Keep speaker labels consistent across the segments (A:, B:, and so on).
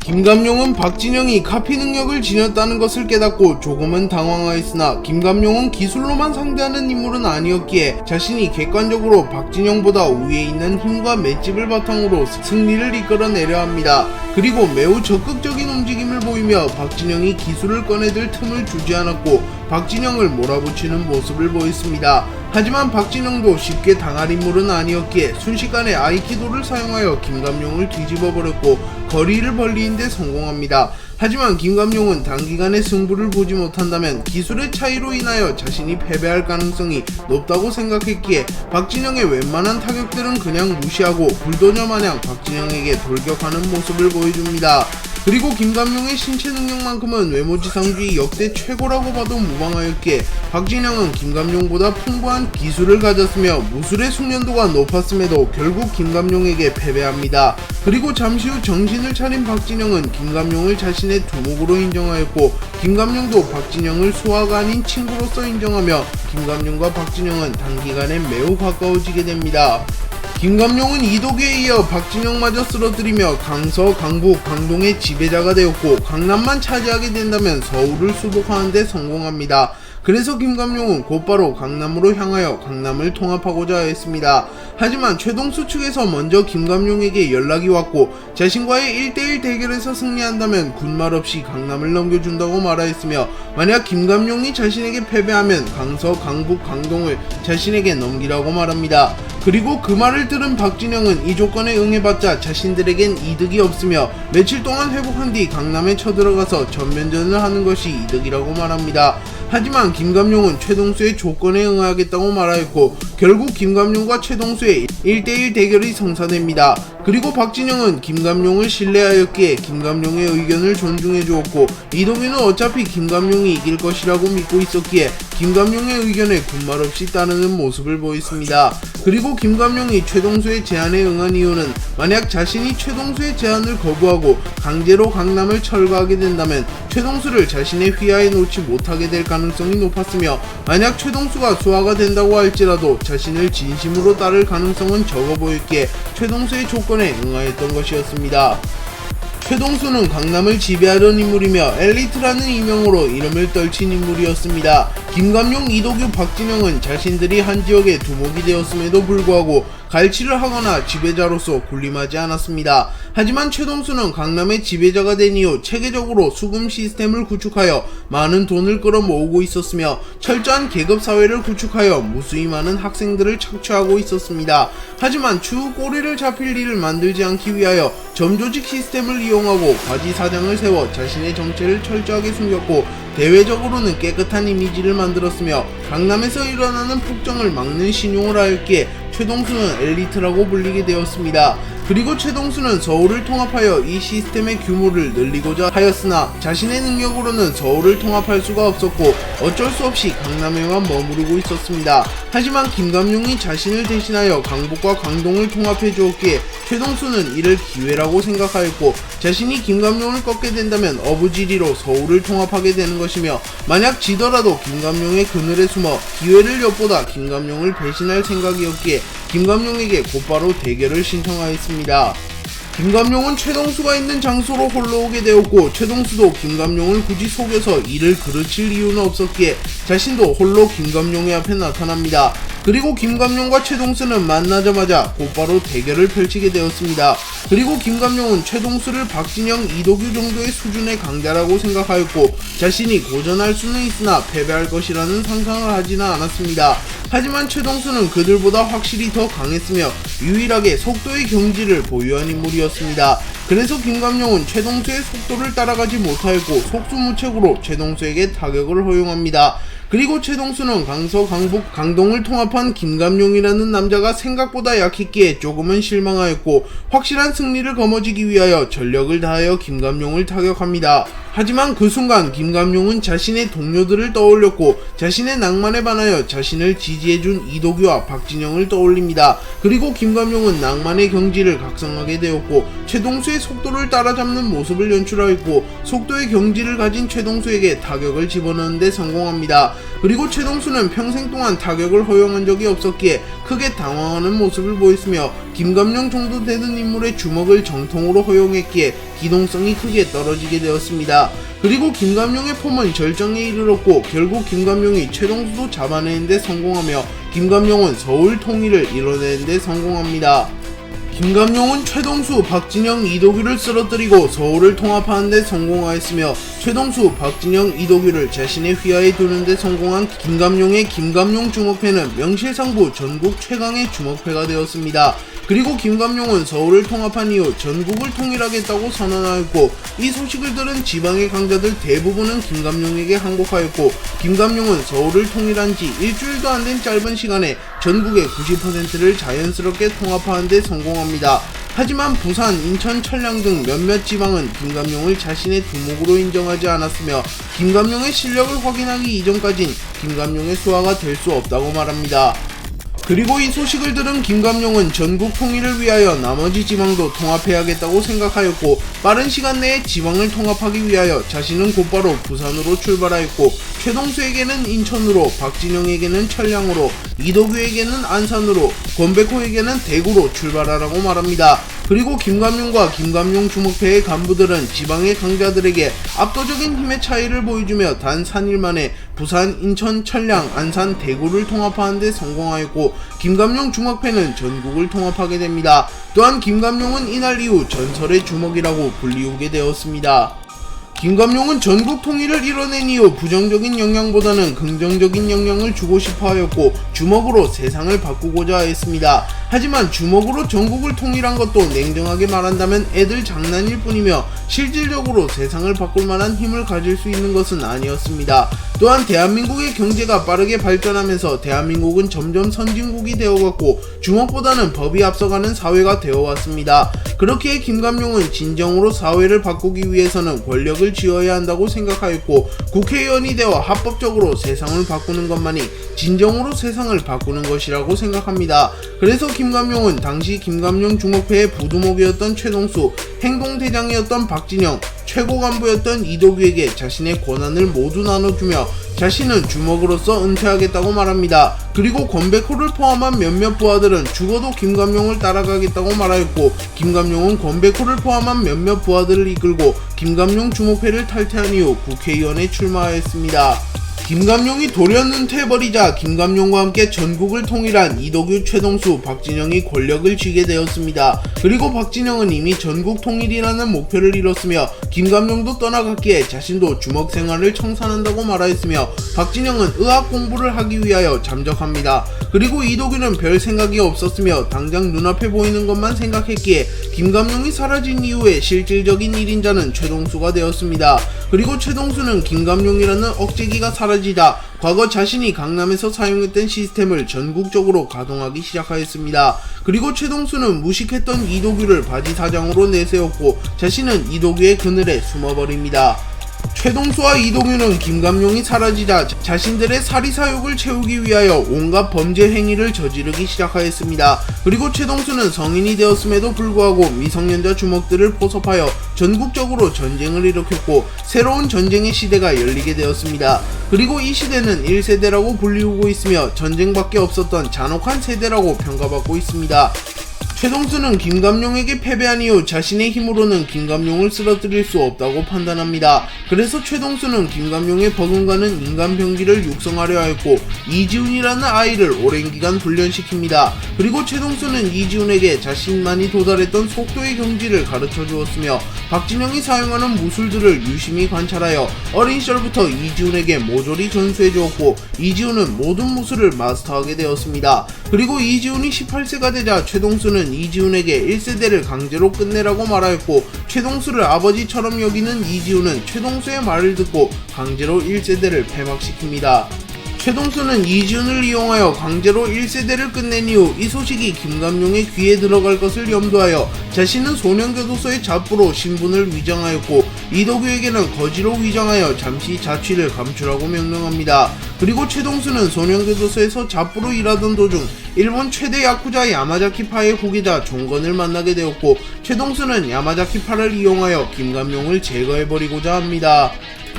A: 김감룡은 박진영이 카피 능력을 지녔다는 것을 깨닫고 조금은 당황하였으나 김감룡은 기술로만 상대하는 인물은 아니었기에 자신이 객관적으로 박진영보다 우위에 있는 힘과 맷집을 바탕으로 승리를 이끌어내려 합니다. 그리고 매우 적극적인 움직임을 보이며 박진영이 기술을 꺼내들 틈을 주지 않았고 박진영을 몰아붙이는 모습을 보였습니다. 하지만 박진영도 쉽게 당할 인물은 아니었기에 순식간에 아이키도를 사용하여 김감룡을 뒤집어버렸고 거리를 벌리는 데 성공합니다. 하지만 김감룡은 단기간에 승부를 보지 못한다면 기술의 차이로 인하여 자신이 패배할 가능성이 높다고 생각했기에 박진영의 웬만한 타격들은 그냥 무시하고 불도저 마냥 박진영에게 돌격하는 모습을 보여줍니다. 그리고 김감룡의 신체 능력만큼은 외모지상주의 역대 최고라고 봐도 무방하였기에 박진영은 김감룡보다 풍부한 기술을 가졌으며 무술의 숙련도가 높았음에도 결국 김감룡에게 패배합니다. 그리고 잠시 후 정신을 차린 박진영은 김감룡을 자신의 두목으로 인정하였고 김감룡도 박진영을 수하가 아닌 친구로서 인정하며 김감룡과 박진영은 단기간에 매우 가까워지게 됩니다. 김감룡은 이도규에 이어 박진영마저 쓰러뜨리며 강서, 강북, 강동의 지배자가 되었고 강남만 차지하게 된다면 서울을 수복하는 데 성공합니다. 그래서 김감룡은 곧바로 강남으로 향하여 강남을 통합하고자 했습니다. 하지만 최동수 측에서 먼저 김감룡에게 연락이 왔고 자신과의 1대1 대결에서 승리한다면 군말 없이 강남을 넘겨준다고 말하였으며 만약 김감룡이 자신에게 패배하면 강서, 강북, 강동을 자신에게 넘기라고 말합니다. 그리고 그 말을 들은 박진영은 이 조건에 응해봤자 자신들에겐 이득이 없으며 며칠 동안 회복한 뒤 강남에 쳐들어가서 전면전을 하는 것이 이득이라고 말합니다. 하지만 김감룡은 최동수의 조건에 응하겠다고 말하였고 결국 김감룡과 최동수의 1대1 대결이 성사됩니다. 그리고 박진영은 김감룡을 신뢰하였기에 김감룡의 의견을 존중해 주었고 이동규는 어차피 김감룡이 이길 것이라고 믿고 있었기에 김감룡의 의견에 군말 없이 따르는 모습을 보였습니다. 그리고 김감룡이 최동수의 제안에 응한 이유는 만약 자신이 최동수의 제안을 거부하고 강제로 강남을 철거하게 된다면 최동수를 자신의 휘하에 놓지 못하게 될 가능성이 높았으며 만약 최동수가 수하가 된다고 할지라도 자신을 진심으로 따를 가능성은 적어 보였기에 최동수의 조건에 응하였던 것이었습니다. 최동수는 강남을 지배하던 인물이며 엘리트라는 이명으로 이름을 떨친 인물이었습니다. 김감룡, 이도규, 박진영은 자신들이 한 지역의 두목이 되었음에도 불구하고 갈취를 하거나 지배자로서 군림하지 않았습니다. 하지만 최동수는 강남의 지배자가 된 이후 체계적으로 수금 시스템을 구축하여 많은 돈을 끌어모으고 있었으며 철저한 계급사회를 구축하여 무수히 많은 학생들을 착취하고 있었습니다. 하지만 추후 꼬리를 잡힐 일을 만들지 않기 위하여 점조직 시스템을 이용하고 과지사장을 세워 자신의 정체를 철저하게 숨겼고 대외적으로는 깨끗한 이미지를 만들었으며 강남에서 일어나는 폭정을 막는 신용을 하였기에 최동수는 엘리트라고 불리게 되었습니다. 그리고 최동수는 서울을 통합하여 이 시스템의 규모를 늘리고자 하였으나 자신의 능력으로는 서울을 통합할 수가 없었고 어쩔 수 없이 강남에만 머무르고 있었습니다. 하지만 김감룡이 자신을 대신하여 강북과 강동을 통합해 주었기에 최동수는 이를 기회라고 생각하였고 자신이 김감룡을 꺾게 된다면 어부지리로 서울을 통합하게 되는 것이며 만약 지더라도 김감룡의 그늘에 숨어 기회를 엿보다 김감룡을 배신할 생각이었기에 김감룡에게 곧바로 대결을 신청하였습니다. 김감룡은 최동수가 있는 장소로 홀로 오게 되었고 최동수도 김감룡을 굳이 속여서 이를 그르칠 이유는 없었기에 자신도 홀로 김감룡의 앞에 나타납니다. 그리고 김감룡과 최동수는 만나자마자 곧바로 대결을 펼치게 되었습니다. 그리고 김감룡은 최동수를 박진영, 이도규 정도의 수준의 강자라고 생각하였고 자신이 고전할 수는 있으나 패배할 것이라는 상상을 하지는 않았습니다. 하지만 최동수는 그들보다 확실히 더 강했으며 유일하게 속도의 경지를 보유한 인물이었습니다. 그래서 김감룡은 최동수의 속도를 따라가지 못하였고 속수무책으로 최동수에게 타격을 허용합니다. 그리고 최동수는 강서, 강북, 강동을 통합한 김감룡이라는 남자가 생각보다 약했기에 조금은 실망하였고 확실한 승리를 거머쥐기 위하여 전력을 다하여 김감룡을 타격합니다. 하지만 그 순간 김감룡은 자신의 동료들을 떠올렸고 자신의 낭만에 반하여 자신을 지지해준 이도규와 박진영을 떠올립니다. 그리고 김감룡은 낭만의 경지를 각성하게 되었고 최동수의 속도를 따라잡는 모습을 연출하였고 속도의 경지를 가진 최동수에게 타격을 집어넣는 데 성공합니다. 그리고 최동수는 평생 동안 타격을 허용한 적이 없었기에 크게 당황하는 모습을 보였으며 김감룡 정도 되는 인물의 주먹을 정통으로 허용했기에 기동성이 크게 떨어지게 되었습니다. 그리고 김감룡의 폼은 절정에 이르렀고 결국 김감룡이 최동수도 잡아내는 데 성공하며 김감룡은 서울 통일을 이뤄내는 데 성공합니다. 김감룡은 최동수, 박진영, 이도규를 쓰러뜨리고 서울을 통합하는 데 성공하였으며 최동수, 박진영, 이도규를 자신의 휘하에 두는 데 성공한 김감룡의 김감룡 주먹패는 명실상부 전국 최강의 주먹패가 되었습니다. 그리고 김감룡은 서울을 통합한 이후 전국을 통일하겠다고 선언하였고 이 소식을 들은 지방의 강자들 대부분은 김감룡에게 항복하였고 김감룡은 서울을 통일한 지 일주일도 안 된 짧은 시간에 전국의 90%를 자연스럽게 통합하는 데 성공합니다. 하지만 부산, 인천, 천량 등 몇몇 지방은 김감룡을 자신의 두목으로 인정하지 않았으며 김감룡의 실력을 확인하기 이전까진 김감룡의 수하가 될 수 없다고 말합니다. 그리고 이 소식을 들은 김감룡은 전국 통일을 위하여 나머지 지방도 통합해야겠다고 생각하였고 빠른 시간 내에 지방을 통합하기 위하여 자신은 곧바로 부산으로 출발하였고 최동수에게는 인천으로, 박진영에게는 천량으로, 이도규에게는 안산으로, 권백호에게는 대구로 출발하라고 말합니다. 그리고 김감룡과 김감룡 주먹패의 간부들은 지방의 강자들에게 압도적인 힘의 차이를 보여주며 단 3일 만에 부산, 인천, 천량, 안산, 대구를 통합하는 데 성공하였고 김감룡 주먹패는 전국을 통합하게 됩니다. 또한 김감룡은 이날 이후 전설의 주먹이라고 불리우게 되었습니다. 김감룡은 전국 통일을 이뤄낸 이후 부정적인 영향보다는 긍정적인 영향을 주고 싶어 하였고 주먹으로 세상을 바꾸고자 했습니다. 하지만 주먹으로 전국을 통일한 것도 냉정하게 말한다면 애들 장난일 뿐이며 실질적으로 세상을 바꿀 만한 힘을 가질 수 있는 것은 아니었습니다. 또한 대한민국의 경제가 빠르게 발전하면서 대한민국은 점점 선진국이 되어갔고 주먹보다는 법이 앞서가는 사회가 되어왔습니다. 그렇기에 김감룡은 진정으로 사회를 바꾸기 위해서는 권력을 쥐어야 한다고 생각하였고 국회의원이 되어 합법적으로 세상을 바꾸는 것만이 진정으로 세상을 바꾸는 것이라고 생각합니다. 그래서 김감룡은 당시 김감룡 주먹패의 부두목이었던 최동수, 행동대장이었던 박진영, 최고 간부였던 이도규에게 자신의 권한을 모두 나눠주며 자신은 주먹으로서 은퇴하겠다고 말합니다. 그리고 권백호를 포함한 몇몇 부하들은 죽어도 김감룡을 따라가겠다고 말하였고 김감룡은 권백호를 포함한 몇몇 부하들을 이끌고 김감룡 주먹패를 탈퇴한 이후 국회의원에 출마하였습니다. 김감룡이 돌연 은퇴해버리자 김감룡과 함께 전국을 통일한 이도규, 최동수, 박진영이 권력을 쥐게 되었습니다. 그리고 박진영은 이미 전국 통일이라는 목표를 이뤘으며 김감룡도 떠나갔기에 자신도 주먹 생활을 청산한다고 말하였으며 박진영은 의학 공부를 하기 위하여 잠적합니다. 그리고 이도규는 별 생각이 없었으며 당장 눈앞에 보이는 것만 생각했기에 김감룡이 사라진 이후에 실질적인 1인자는 최동수가 되었습니다. 그리고 최동수는 김감룡이라는 억제기가 사라지자 과거 자신이 강남에서 사용했던 시스템을 전국적으로 가동하기 시작하였습니다. 그리고 최동수는 무식했던 이도규를 바지 사장으로 내세웠고 자신은 이도규의 그늘에 숨어버립니다. 최동수와 이도규는 김감룡이 사라지자 자신들의 사리사욕을 채우기 위하여 온갖 범죄 행위를 저지르기 시작하였습니다. 그리고 최동수는 성인이 되었음에도 불구하고 미성년자 주먹들을 포섭하여 전국적으로 전쟁을 일으켰고 새로운 전쟁의 시대가 열리게 되었습니다. 그리고 이 시대는 1세대라고 불리우고 있으며 전쟁밖에 없었던 잔혹한 세대라고 평가받고 있습니다. 최동수는 김감룡에게 패배한 이후 자신의 힘으로는 김감룡을 쓰러뜨릴 수 없다고 판단합니다. 그래서 최동수는 김감룡의 버금가는 인간병기를 육성하려 하였고 이지훈이라는 아이를 오랜 기간 훈련시킵니다. 그리고 최동수는 이지훈에게 자신만이 도달했던 속도의 경지를 가르쳐 주었으며 박진영이 사용하는 무술들을 유심히 관찰하여 어린 시절부터 이지훈에게 모조리 전수해 주었고 이지훈은 모든 무술을 마스터하게 되었습니다. 그리고 이지훈이 18세가 되자 최동수는 이지훈에게 1세대를 강제로 끝내라고 말하였고 최동수를 아버지처럼 여기는 이지훈은 최동수의 말을 듣고 강제로 1세대를 폐막시킵니다. 최동수는 이지훈을 이용하여 강제로 1세대를 끝낸 이후 이 소식이 김감룡의 귀에 들어갈 것을 염두하여 자신은 소년교도소의 잡부로 신분을 위장하였고 이도규에게는 거지로 위장하여 잠시 자취를 감추라고 명령합니다. 그리고 최동수는 소년교도소에서 잡부로 일하던 도중 일본 최대 야쿠자 야마자키파의 후계자 종건을 만나게 되었고 최동수는 야마자키파를 이용하여 김감룡을 제거해버리고자 합니다.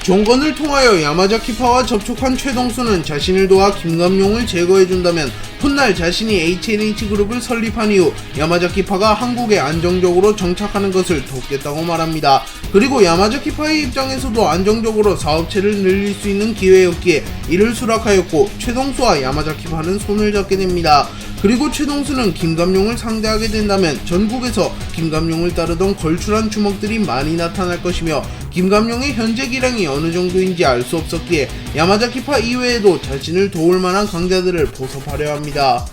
A: 종건을 통하여 야마자키파와 접촉한 최동수는 자신을 도와 김감룡을 제거해준다면 훗날 자신이 HNH그룹을 설립한 이후 야마자키파가 한국에 안정적으로 정착하는 것을 돕겠다고 말합니다. 그리고 야마자키파의 입장에서도 안정적으로 사업체를 늘릴 수 있는 기회였기에 이를 수락하였고 최동수와 야마자키파는 손을 잡게 됩니다. 그리고 최동수는 김감룡을 상대하게 된다면 전국에서 김감룡을 따르던 걸출한 주먹들이 많이 나타날 것이며 김감룡의 현재 기량이 어느 정도인지 알 수 없었기에 야마자키파 이외에도 자신을 도울 만한 강자들을 포섭하려 합니다.